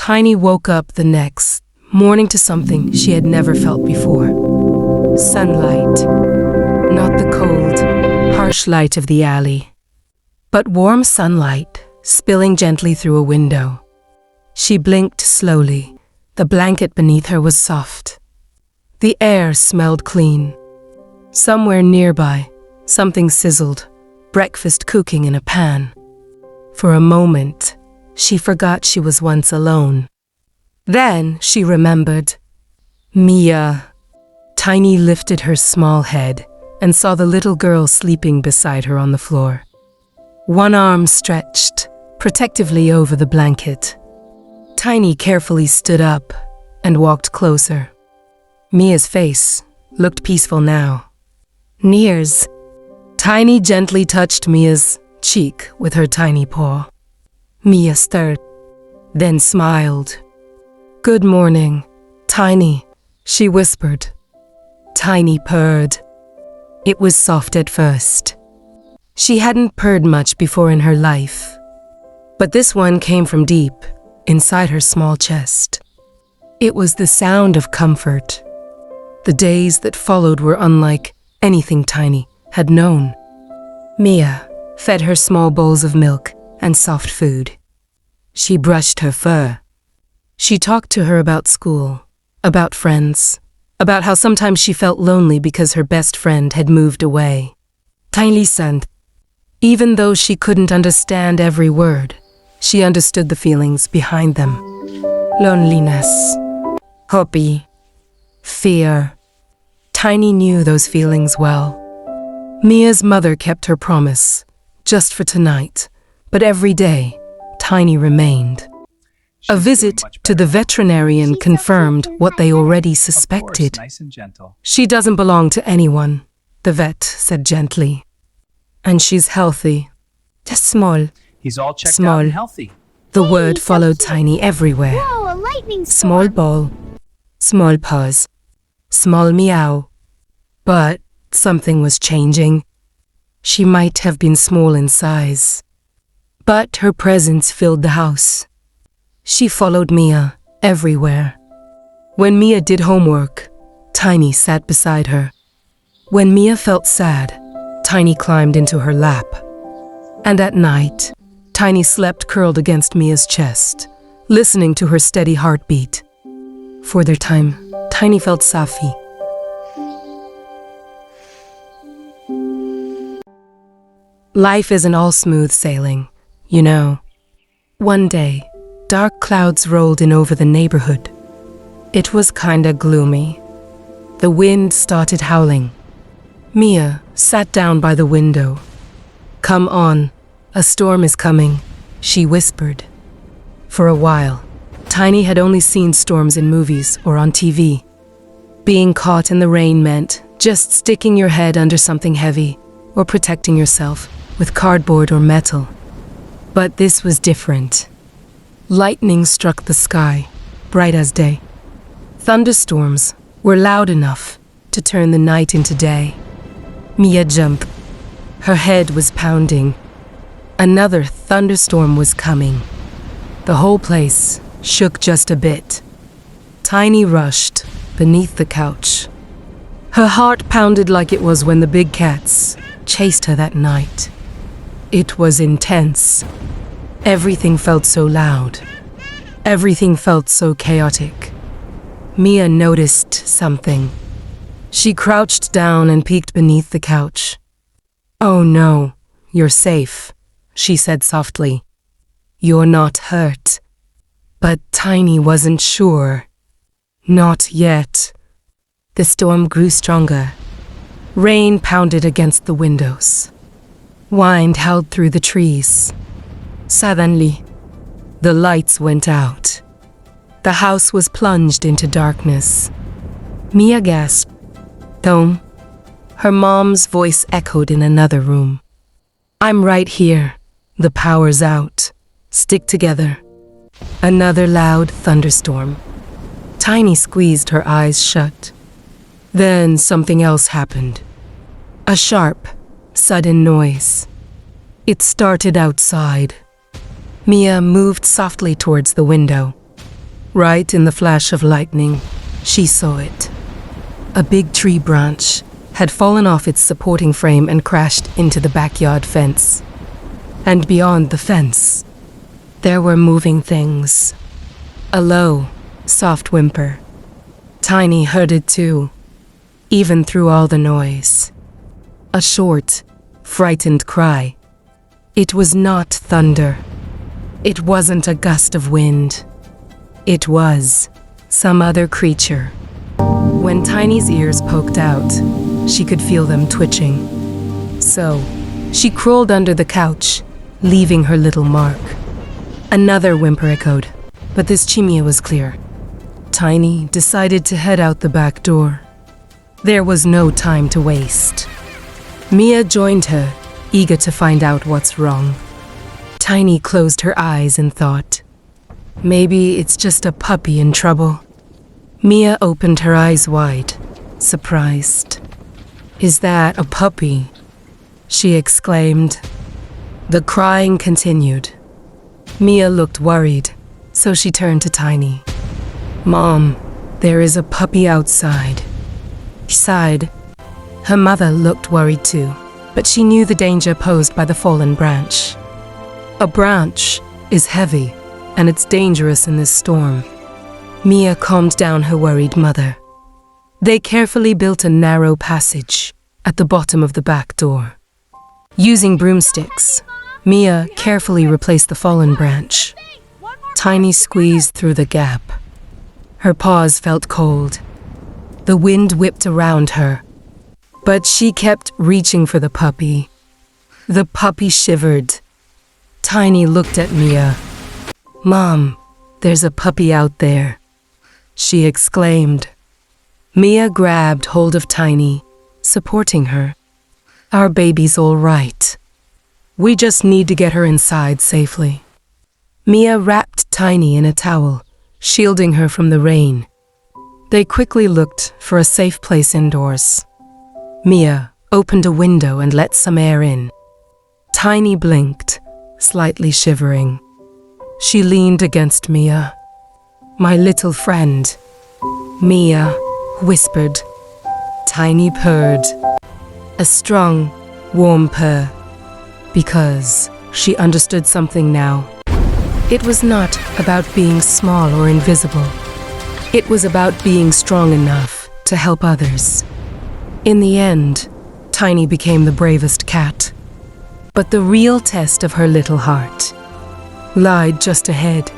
Tiny woke up the next morning to something she had never felt before. Sunlight. Not the cold, harsh light of the alley, but warm sunlight spilling gently through a window. She blinked slowly. The blanket beneath her was soft. The air smelled clean. Somewhere nearby, something sizzled, breakfast cooking in a pan. For a moment, she forgot she was once alone. Then she remembered. Mia. Tiny lifted her small head and saw the little girl sleeping beside her on the floor. One arm stretched protectively over the blanket. Tiny carefully stood up and walked closer. Mia's face looked peaceful now. Nears. Tiny gently touched Mia's cheek with her tiny paw. Mia stirred, then smiled. "Good morning, Tiny," she whispered. Tiny purred. It was soft at first. She hadn't purred much before in her life, but this one came from deep inside her small chest. It was the sound of comfort. The days that followed were unlike anything Tiny had known. Mia fed her small bowls of milk and soft food. She brushed her fur. She talked to her about school, about friends, about how sometimes she felt lonely because her best friend had moved away. Tiny listened. Even though she couldn't understand every word, she understood the feelings behind them. Loneliness, hopey, fear. Tiny knew those feelings well. Mia's mother kept her promise, just for tonight, but every day, Tiny remained. A visit to the veterinarian confirmed what they already suspected. Nice and gentle. "She doesn't belong to anyone," the vet said gently. "And she's healthy. Just small." He's all checked Small. out and healthy. The word followed Tiny everywhere. Whoa, a lightning Small storm. ball, small paws, small meow. But something was changing. She might have been small in size, but her presence filled the house. She followed Mia everywhere. When Mia did homework, Tiny sat beside her. When Mia felt sad, Tiny climbed into her lap. And at night, Tiny slept curled against Mia's chest, listening to her steady heartbeat. For their time, Tiny felt Safi. Life isn't all smooth sailing, you know. One day, dark clouds rolled in over the neighborhood. It was kinda gloomy. The wind started howling. Mia sat down by the window. "Come on, a storm is coming," she whispered. For a while, Tiny had only seen storms in movies or on TV. Being caught in the rain meant just sticking your head under something heavy or protecting yourself with cardboard or metal. But this was different. Lightning struck the sky, bright as day. Thunderstorms were loud enough to turn the night into day. Mia jumped. Her head was pounding. Another thunderstorm was coming. The whole place shook just a bit. Tiny rushed beneath the couch. Her heart pounded like it was when the big cats chased her that night. It was intense. Everything felt so loud. Everything felt so chaotic. Mia noticed something. She crouched down and peeked beneath the couch. "Oh no, you're safe," she said softly. "You're not hurt." But Tiny wasn't sure. Not yet. The storm grew stronger. Rain pounded against the windows. Wind howled through the trees. Suddenly, the lights went out. The house was plunged into darkness. Mia gasped. "Tom?" Her mom's voice echoed in another room. "I'm right here. The power's out. Stick together." Another loud thunderstorm. Tiny squeezed her eyes shut. Then something else happened. A sharp, sudden noise. It started outside. Mia moved softly towards the window. Right in the flash of lightning, she saw it. A big tree branch had fallen off its supporting frame and crashed into the backyard fence. And beyond the fence, there were moving things. A low, soft whimper. Tiny heard it too, even through all the noise. A short, frightened cry. It was not thunder. It wasn't a gust of wind. It was some other creature. When Tiny's ears poked out, she could feel them twitching. So, she crawled under the couch, leaving her little mark. Another whimper echoed, but this chimia was clear. Tiny decided to head out the back door. There was no time to waste. Mia joined her, eager to find out what's wrong. Tiny closed her eyes and thought, maybe it's just a puppy in trouble. Mia opened her eyes wide, surprised. Is that a puppy? She exclaimed. The crying continued. Mia looked worried, so she turned to Tiny. Mom, there is a puppy outside. She sighed. Her mother looked worried too, but she knew the danger posed by the fallen branch. A branch is heavy, and it's dangerous in this storm. Mia calmed down her worried mother. They carefully built a narrow passage at the bottom of the back door. Using broomsticks, Mia carefully replaced the fallen branch. Tiny squeezed through the gap. Her paws felt cold. The wind whipped around her, but she kept reaching for the puppy. The puppy shivered. Tiny looked at Mia. Mom, there's a puppy out there, she exclaimed. Mia grabbed hold of Tiny, supporting her. Our baby's all right. We just need to get her inside safely. Mia wrapped Tiny in a towel, shielding her from the rain. They quickly looked for a safe place indoors. Mia opened a window and let some air in. Tiny blinked, slightly shivering. She leaned against Mia. My little friend. Mia whispered. Tiny purred. A strong, warm purr. Because she understood something now. It was not about being small or invisible. It was about being strong enough to help others. In the end, Tiny became the bravest cat. But the real test of her little heart lied just ahead.